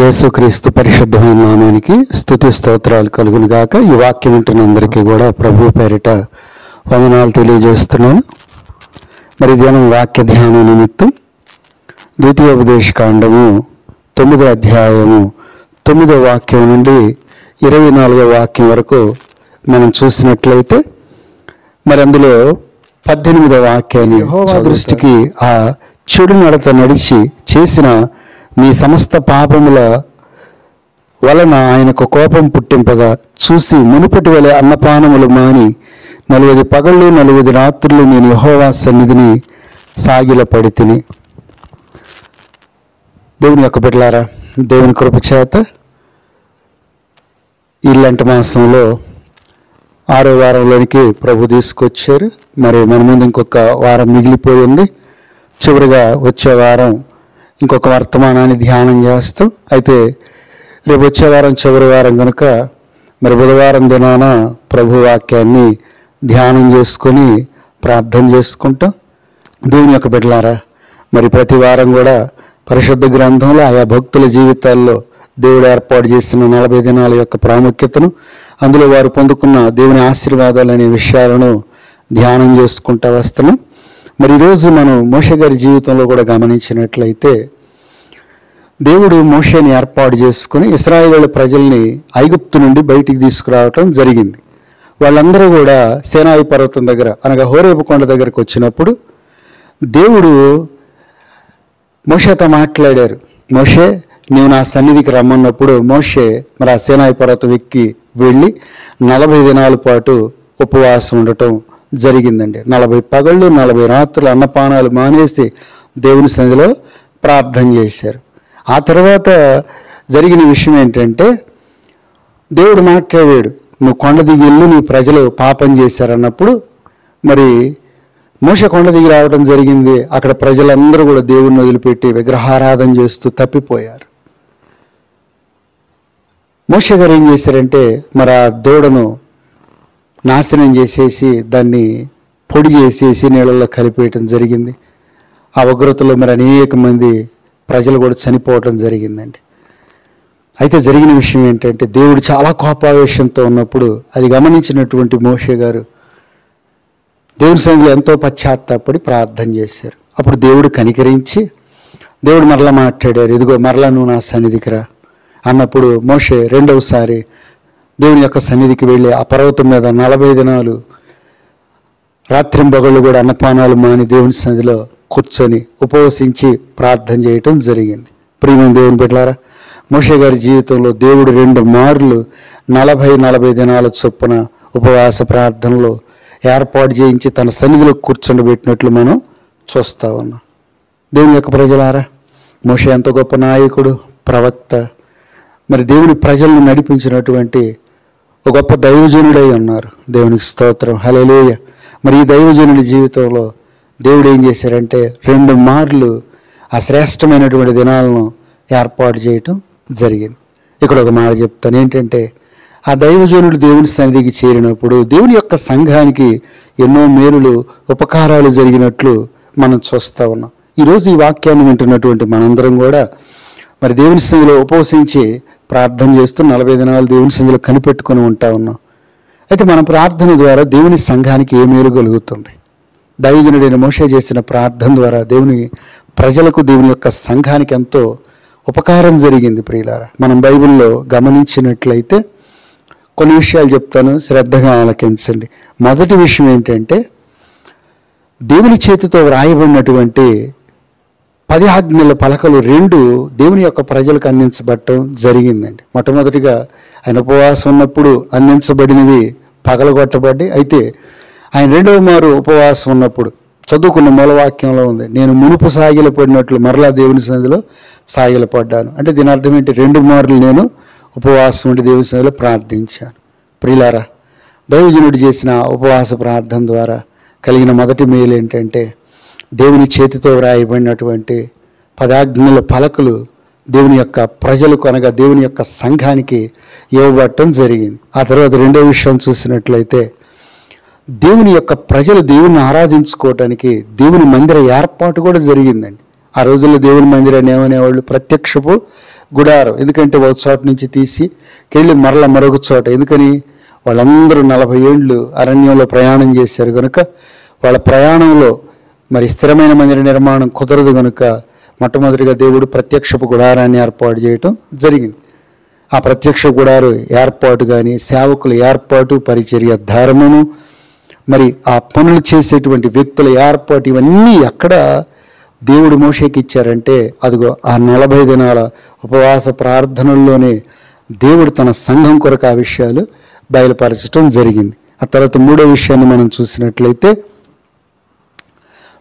యేసుక్రీస్తు పరిశుద్ధమైన నామానికి స్తుతి స్తోత్రాలు కలుగును గాక. ఈ వాక్యం వింటున్న అందరికీ కూడా ప్రభు పేరిట వందనాలు తెలియజేస్తున్నాను. మరి దినం వాక్య ధ్యానం నిమిత్తం ద్వితీయోపదేశకాండము 9వ అధ్యాయము 9వ వాక్యం నుండి 24వ వాక్యం వరకు మనం చూసినట్లయితే మరి అందులో 18వ వాక్యాన్ని యెహోవా దృష్టికి ఆ చెడు నడత నడిచి చేసిన మీ సమస్త పాపముల వలన ఆయనకు కోపం పుట్టింపగా చూసి మునుపటి వలె అన్నపానములు మాని 40 పగళ్ళు 40 రాత్రులు నేను యెహోవా సన్నిధిని సాగిలపడి తిని. దేవుని యొక్క బిడ్డలారా, దేవుని కృప చేత ఈ లెంట మాసంలో 6వ వారంలోనికి ప్రభు తీసుకొచ్చారు. మరి మన ముందు ఇంకొక వారం మిగిలిపోయింది. చివరిగా వచ్చే వారం ఇంకొక వర్తమానాన్ని ధ్యానం చేస్తూ, అయితే రేపు వచ్చే వారం చివరి వారం కనుక మరి బుధవారం దినాన ప్రభు వాక్యాన్ని ధ్యానం చేసుకొని ప్రార్థన చేసుకుంటాం. దేవుని యొక్క బిడ్డలారా, మరి ప్రతి వారం కూడా పరిశుద్ధ గ్రంథంలో ఆయా భక్తుల జీవితాల్లో దేవుడు ఏర్పాటు చేసిన 40 దినాల యొక్క ప్రాముఖ్యతను, అందులో వారు పొందుకున్న దేవుని ఆశీర్వాదాలు అనే విషయాలను ధ్యానం చేసుకుంటూ వస్తున్నాం. మరి ఈరోజు మనం మోషే గారి జీవితంలో కూడా గమనించినట్లయితే దేవుడు మోషేని ఏర్పాటు చేసుకుని ఇశ్రాయేలు ప్రజల్ని ఐగుప్తు నుండి బయటికి తీసుకురావటం జరిగింది. వాళ్ళందరూ కూడా సీనాయి పర్వతం దగ్గర అనగా హోరేబు కొండ దగ్గరకు వచ్చినప్పుడు దేవుడు మోషేతో మాట్లాడారు. మోషే, నీవు నా సన్నిధికి రమ్మన్నప్పుడు మోషే మరి ఆ సీనాయి పర్వతం ఎక్కి వెళ్ళి 40 దినాల పాటు ఉపవాసం ఉండటం జరిగిందండి. 40 పగళ్ళు 40 రాత్రులు అన్నపానాలు మానేసి దేవుని సన్నిధిలో ప్రార్థన చేశారు. ఆ తర్వాత జరిగిన విషయం ఏంటంటే, దేవుడు మాట్లాడాడు, నువ్వు కొండ దిగి వెళ్ళు, నీ ప్రజలు పాపం చేశారన్నప్పుడు మరి మోషే కొండ దిగి రావడం జరిగింది. అక్కడ ప్రజలందరూ కూడా దేవుణ్ణి వదిలిపెట్టి విగ్రహారాధన చేస్తూ తప్పిపోయారు. మోషే గారు ఏం చేశారంటే, మరి ఆ దూడను నాశనం చేసేసి దాన్ని పొడి చేసేసి నీళ్ళల్లో కలిపేయటం జరిగింది. ఆ ఉగ్రతలో మరి అనేక మంది ప్రజలు కూడా చనిపోవటం జరిగిందండి. అయితే జరిగిన విషయం ఏంటంటే, దేవుడు చాలా కోపావేశంతో ఉన్నప్పుడు అది గమనించినటువంటి మోషే గారు దేవుని సన్నిధిలో ఎంతో పశ్చాత్తాపడి ప్రార్థన చేశారు. అప్పుడు దేవుడు కనికరించి దేవుడు మరలా మాట్లాడారు, ఇదిగో మరలా నువ్వు నా సన్నిధికి రా అన్నప్పుడు మోషే రెండవసారి దేవుని యొక్క సన్నిధికి వెళ్ళి ఆ పర్వతం మీద 40 దినాలు రాత్రింబగళ్ళు కూడా అన్నపానాలు మాని దేవుని సన్నిధిలో కూర్చొని ఉపవసించి ప్రార్థన చేయటం జరిగింది. ప్రియమైన దేవుని బిడ్డలారా, మోషే గారి జీవితంలో దేవుడు 2 మార్లు 40 దినాల చొప్పున ఉపవాస ప్రార్థనలో ఏర్పాటు చేయించి తన సన్నిధిలో కూర్చొని మనం చూస్తూ ఉన్నాం. దేవుని యొక్క ప్రజలారా, మోషే ఎంత గొప్ప నాయకుడు, ప్రవక్త, మరి దేవుని ప్రజలను నడిపించినటువంటి ఒక గొప్ప దైవజనుడై ఉన్నారు. దేవునికి స్తోత్రం, హల్లెలూయా. మరి ఈ దైవజనుడి జీవితంలో దేవుడు ఏం చేశారంటే 2 మార్లు ఆ శ్రేష్టమైనటువంటి దినాలను ఏర్పాటు చేయటం జరిగింది. ఇక్కడ ఒక మాట చెప్తాను, ఏంటంటే ఆ దైవజనుడు దేవుని సన్నిధికి చేరినప్పుడు దేవుని యొక్క సంఘానికి ఎన్నో మేలులు ఉపకారాలు జరిగినట్లు మనం చూస్తూ ఉన్నాం. ఈరోజు ఈ వాక్యాన్ని వింటున్నటువంటి మనందరం కూడా మరి దేవుని సన్నిధిలో ఉపవసించి ప్రార్థన చేస్తూ 40 దినాలు దేవుని సన్నిధిలో కనిపెట్టుకొని ఉంటా ఉన్నాం. అయితే మన ప్రార్థన ద్వారా దేవుని సంఘానికి ఏ మేలు కలుగుతుంది? దైవజనుడైన మోషే చేసిన ప్రార్థన ద్వారా దేవుని ప్రజలకు, దేవుని యొక్క సంఘానికి ఎంతో ఉపకారం జరిగింది. ప్రియులారా, మనం బైబిల్లో గమనించినట్లయితే కొన్ని విషయాలు చెప్తాను, శ్రద్ధగా ఆలకించండి. మొదటి విషయం ఏంటంటే, దేవుని చేతితో వ్రాయబడినటువంటి 10 ఆజ్ఞల పలకలు 2 దేవుని యొక్క ప్రజలకు అందించబడటం జరిగిందండి. మొట్టమొదటిగా ఆయన ఉపవాసం ఉన్నప్పుడు అందించబడినవి పగలగొట్టబడ్డాయి. అయితే ఆయన 2వ మారు ఉపవాసం ఉన్నప్పుడు చదువుకున్న మూలవాక్యంలో ఉంది, నేను మునుపు సాగిలపడినట్లు మరలా దేవుని సన్నిధిలో సాగిలపడ్డాను. అంటే దీని అర్థం ఏంటి? 2 మార్లు నేను ఉపవాసం ఉండి దేవుని సన్నిధిలో ప్రార్థించాను. ప్రియులారా, దైవజనుడు చేసిన ఉపవాస ప్రార్థన ద్వారా కలిగిన మొదటి మేలు ఏంటంటే, దేవుని చేతితో వ్రాయబడినటువంటి 10 ఆజ్ఞల పలకలు దేవుని యొక్క ప్రజలకు అనగా దేవుని యొక్క సంఘానికి ఇవ్వబడటం జరిగింది. ఆ తర్వాత 2వ విషయం చూసినట్లయితే, దేవుని యొక్క ప్రజలు దేవుని ఆరాధించుకోవటానికి దేవుని మందిర ఏర్పాటు కూడా జరిగిందండి. ఆ రోజుల్లో దేవుని మందిరాన్ని ఏమనేవాళ్ళు? ప్రత్యక్షపు గుడారం. ఎందుకంటే ఒక చోట నుంచి తీసుకెళ్ళి మరలా మరొక చోట. ఎందుకని? వాళ్ళందరూ 40 ఏళ్ళు అరణ్యంలో ప్రయాణం చేశారు కనుక వాళ్ళ ప్రయాణంలో మరి స్థిరమైన మందిర నిర్మాణం కుదరదు కనుక మొట్టమొదటిగా దేవుడు ప్రత్యక్షపు గుడారాన్ని ఏర్పాటు చేయటం జరిగింది. ఆ ప్రత్యక్ష గుడారు ఏర్పాటు కానీ, సేవకుల ఏర్పాటు, పరిచర్య ధర్మము, మరి ఆ పనులు చేసేటువంటి వ్యక్తుల ఏర్పాటు, ఇవన్నీ ఎక్కడ దేవుడు మోషేకి ఇచ్చారంటే అదిగో ఆ 40 దినాల ఉపవాస ప్రార్థనల్లోనే దేవుడు తన సంఘం కొరకు ఆ విషయాలు బయలుపరచడం జరిగింది. ఆ తర్వాత మూడో విషయాన్ని మనం చూసినట్లయితే,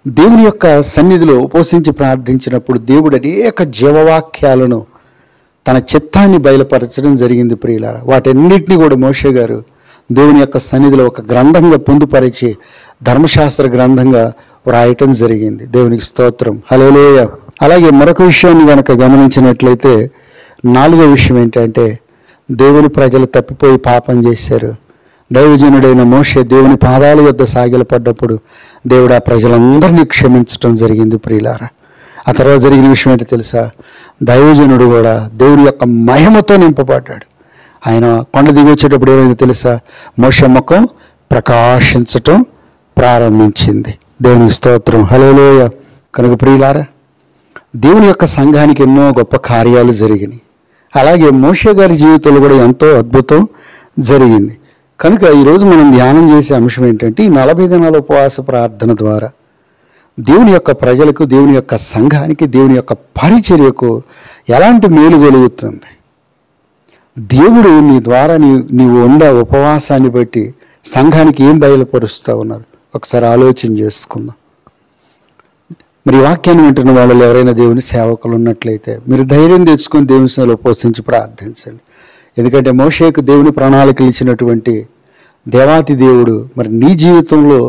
దేవుని యొక్క సన్నిధిలో ఉపవసించి ప్రార్థించినప్పుడు దేవుడు అనేక జీవవాక్యాలను తన చిత్తాన్ని బయలుపరచడం జరిగింది ప్రియులారా. వాటన్నిటినీ కూడా మోషే గారు దేవుని యొక్క సన్నిధిలో ఒక గ్రంథంగా పొందుపరిచి ధర్మశాస్త్ర గ్రంథంగా వ్రాయటం జరిగింది. దేవునికి స్తోత్రం, హల్లెలూయా. అలాగే మరొక విషయాన్ని కనుక గమనించినట్లయితే, 4వ విషయం ఏంటంటే, దేవుని ప్రజలు తప్పిపోయి పాపం చేశారు. దైవజనుడైన మోషే దేవుని పాదాల యొద్ద సాగిలపడ్డప్పుడు దేవుడు ఆ ప్రజలందరినీ క్షమించటం జరిగింది ప్రియులారా. ఆ తర్వాత జరిగిన విషయం ఏంటో తెలుసా? దైవజనుడు కూడా దేవుని యొక్క మహిమతో నింపబడ్డాడు. ఆయన కొండ దిగి వచ్చేటప్పుడు ఏమైందో తెలుసా? మోషే ముఖం ప్రకాశించటం ప్రారంభించింది. దేవునికి స్తోత్రం, హల్లెలూయా. కనుక ప్రియులారా, దేవుని యొక్క సంఘానికి ఎన్నో గొప్ప కార్యాలు జరిగినాయి. అలాగే మోషే గారి జీవితంలో కూడా ఎంతో అద్భుతం జరిగింది. కనుక ఈరోజు మనం ధ్యానం చేసే అంశం ఏంటంటే, ఈ 40 దినాల ఉపవాస ప్రార్థన ద్వారా దేవుని యొక్క ప్రజలకు, దేవుని యొక్క సంఘానికి, దేవుని యొక్క పరిచర్యకు ఎలాంటి మేలు కలుగుతుంది? దేవుడు నీ ద్వారా నీవు ఉండే ఉపవాసాన్ని బట్టి సంఘానికి ఏం బయలుపరుస్తూ ఉన్నారు? ఒకసారి ఆలోచన చేసుకుందాం. మరి వాక్యాన్ని వింటున్న వాళ్ళు ఎవరైనా దేవుని సేవకులు ఉన్నట్లయితే మీరు ధైర్యం తెచ్చుకొని దేవుని సన్నిధిలో ఉపవసించి ప్రార్థించండి. ఎందుకంటే మోషేకు దేవుని ప్రణాళికలు ఇచ్చినటువంటి దేవాతి దేవుడు మరి నీ జీవితంలో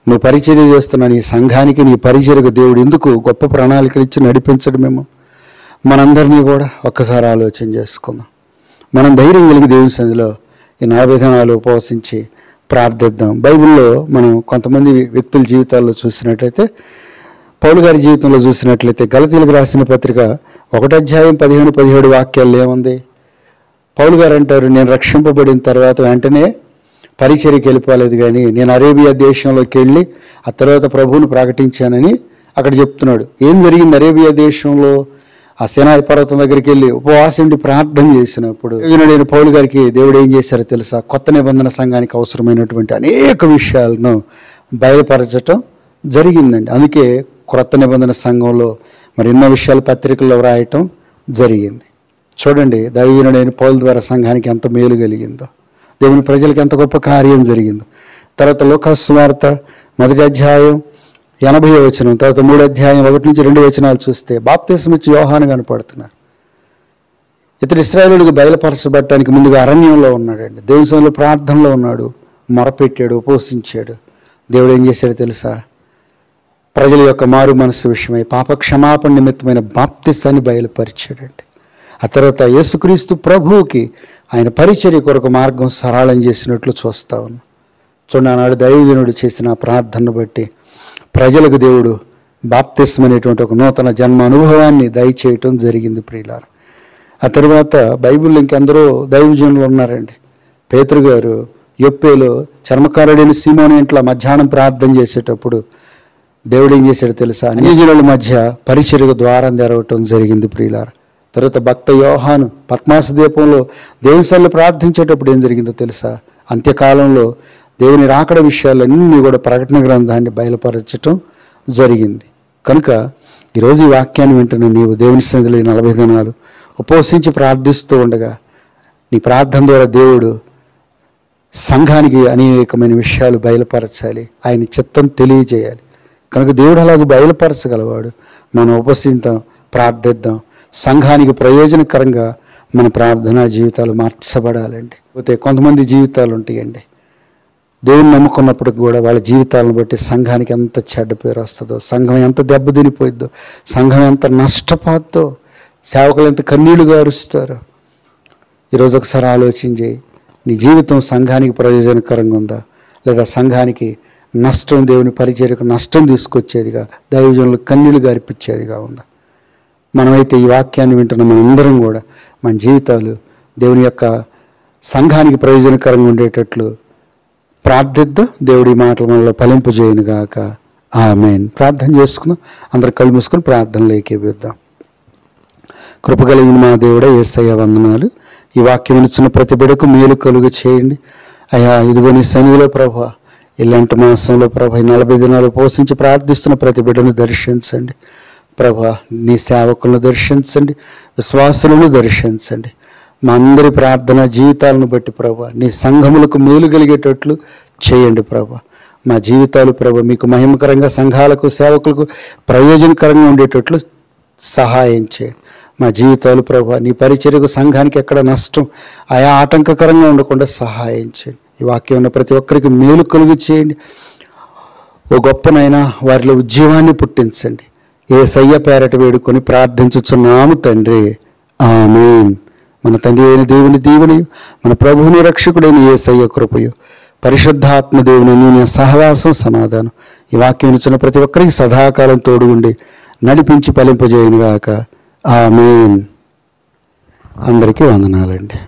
నువ్వు పరిచర్య చేస్తున్న నీ సంఘానికి, నీ పరిచర్యకు దేవుడు ఎందుకు గొప్ప ప్రణాళికలు ఇచ్చి నడిపించడమేమో మనందరినీ కూడా ఒక్కసారి ఆలోచన చేసుకుందాం. మనం ధైర్యం కలిగి దేవుని సన్నిధిలో ఈ 40 దినాలు ఉపవసించి ప్రార్థిద్దాం. బైబిల్లో మనం కొంతమంది వ్యక్తుల జీవితాల్లో చూసినట్లయితే, పౌలు గారి జీవితంలో చూసినట్లయితే గలతీయులకు రాసిన పత్రిక 1వ అధ్యాయం 15-17 వాక్యాల్లో ఏముంది? పౌలు గారు అంటారు, నేను రక్షింపబడిన తర్వాత వెంటనే పరిచర్యకి వెళ్ళిపోలేదు, కానీ నేను అరేబియా దేశంలోకి వెళ్ళి ఆ తర్వాత ప్రభువును ప్రకటించానని అక్కడ చెప్తున్నాడు. ఏం జరిగింది అరేబియా దేశంలో? ఆ సినాయి పర్వతం దగ్గరికి వెళ్ళి ఉపవాసం ప్రార్థన చేసినప్పుడు నేను పౌలు గారికి దేవుడు ఏం చేశారో తెలుసా? కొత్త నిబంధన సంఘానికి అవసరమైనటువంటి అనేక విషయాలను బయలుపరచటం జరిగిందండి. అందుకే క్రొత్త నిబంధన సంఘంలో మరి ఎన్నో విషయాలు పత్రికల్లో వ్రాయటం జరిగింది. చూడండి, దైవజనుడైన పౌలు ద్వారా సంఘానికి ఎంత మేలు కలిగిందో, దేవుని ప్రజలకు ఎంత గొప్ప కార్యం జరిగిందో. తర్వాత లూకాసు సువార్త 1వ అధ్యాయం 80వ వచనం, తర్వాత 3వ అధ్యాయం 1-2 వచనాలు చూస్తే బాప్తిస్మం ఇచ్చి యోహాను కనపడుతున్నారు. ఇతడు ఇశ్రాయేలుడికి బయలుపరచబడటానికి ముందుగా అరణ్యంలో ఉన్నాడండి. దేవుని సన్నిధిలో ప్రార్థనలో ఉన్నాడు, మొరపెట్టాడు, ఉపవసించాడు. దేవుడు ఏం చేశాడు తెలుసా? ప్రజల యొక్క మారు మనసు విషయమై పాప క్షమాపణ నిమిత్తమైన బాప్తిసాన్ని బయలుపరిచాడండి. ఆ తర్వాత యేసుక్రీస్తు ప్రభువుకి ఆయన పరిచర్య కొరకు మార్గం సరళం చేసినట్లు చూస్తా ఉన్నాం. చూడండి, ఆనాడు దైవజనుడు చేసిన ప్రార్థనను బట్టి ప్రజలకు దేవుడు బాప్తిస్మం అనేటువంటి ఒక నూతన జన్మ అనుభవాన్ని దయచేయటం జరిగింది ప్రియులారా. ఆ తర్వాత బైబిల్లో ఇంకెందరో దైవజనులు ఉన్నారండి. పేతురు గారు యొప్పేలో చర్మకారుడైన సీమోను ఇంట్లో మధ్యాహ్నం ప్రార్థన చేసేటప్పుడు దేవుడు ఏం చేశాడు తెలుసా? అన్యజనుల మధ్య పరిచర్యకు ద్వారం తెరవటం జరిగింది ప్రియులారా. తర్వాత భక్త యోహాను పద్మాస దీపంలో దేవుని సన్నిధిలో ప్రార్థించేటప్పుడు ఏం జరిగిందో తెలుసా? అంత్యకాలంలో దేవుని రాకడ విషయాలన్నీ కూడా ప్రకటన గ్రంథాన్ని బయలుపరచటం జరిగింది. కనుక ఈరోజు ఈ వాక్యాన్ని వింటున్న నీవు దేవుని సన్నిధిలో 40 దినాలు ఉపవసించి ప్రార్థిస్తూ ఉండగా నీ ప్రార్థన ద్వారా దేవుడు సంఘానికి అనేకమైన విషయాలు బయలుపరచాలి, ఆయన చిత్తం తెలియజేయాలి. కనుక దేవుడు అలాగే బయలుపరచగలవాడు. మనం ఉపవసిద్దాం, ప్రార్థిద్దాం. సంఘానికి ప్రయోజనకరంగా మన ప్రార్థనా జీవితాలు మార్చబడాలండి. పోతే కొంతమంది జీవితాలు ఉంటాయండి, దేవుని నమ్ముకున్నప్పుడు కూడా వాళ్ళ జీవితాలను బట్టి సంఘానికి ఎంత చెడ్డ పేరు వస్తుందో, సంఘం ఎంత దెబ్బతినిపోయిద్దో, సంఘం ఎంత నష్టపోద్దో, సేవకులు ఎంత కన్నీళ్లు గారుస్తారో. ఈరోజు ఒకసారి ఆలోచన చేయి, నీ జీవితం సంఘానికి ప్రయోజనకరంగా ఉందా, లేదా సంఘానికి నష్టం, దేవుని పరిచర్యకు నష్టం తీసుకొచ్చేదిగా, దైవజనులకు కన్నీళ్లు గారిపించేదిగా ఉందా? మనమైతే ఈ వాక్యాన్ని వింటున్న మనందరం కూడా మన జీవితాలు దేవుని యొక్క సంఘానికి ప్రయోజనకరంగా ఉండేటట్లు ప్రార్థిద్దాం. దేవుడి మాటల మనలో ఫలింపజేయునుగాక. ఆమేన్. ప్రార్థన చేసుకుందాం. అందరు కళ్ళు మూసుకొని ప్రార్థనలో ఏకీభవిద్దాం. కృపగలిగిన మా దేవుడే యేసయ్య వందనాలు. ఈ వాక్యం వినుచున్న ప్రతి బిడ్డకు మేలు కలుగు చేయండి అయ్యా. ఇదిగో నీ సన్నిధిలో ప్రభువా, ఇలాంటి మాసంలో ప్రభు 40 దినాలు పోషించి ప్రార్థిస్తున్న ప్రతి బిడ్డను దర్శించండి ప్రభువా. నీ సేవకులను దర్శించండి, విశ్వాసులను దర్శించండి. మా అందరి ప్రార్థన జీవితాలను బట్టి ప్రభువా నీ సంఘములకు మేలు కలిగేటట్లు చేయండి ప్రభువా. మా జీవితాలు ప్రభు మీకు మహిమకరంగా, సంఘాలకు సేవకులకు ప్రయోజనకరంగా ఉండేటట్లు సహాయం చేయండి. మా జీవితాలు ప్రభు నీ పరిచర్యకు, సంఘానికి ఎక్కడ నష్టం ఆయా ఆటంకకరంగా ఉండకుండా సహాయం చేయండి. ఈ వాక్యం ఉన్న ప్రతి ఒక్కరికి మేలు కలుగు చేయండి. ఓ గొప్పనైనా వారిలో ఉద్యమాన్ని పుట్టించండి. యేసయ్య పేరట వేడుకొని ప్రార్థించుచున్నాము తండ్రి. ఆమేన్. మన తండ్రి అయిన దేవుని దీవెనయు, మన ప్రభువుని రక్షకుడైన యేసయ్య కృపయు, పరిశుద్ధాత్మ దేవుని సహవాసం, సమాధానం ఈ వాక్యం ఇచ్చిన ప్రతి ఒక్కరికి సదాకాలం తోడుగుండి నడిపించి ఫలింపజేయునుగాక. ఆమేన్. అందరికీ వందనాలండి.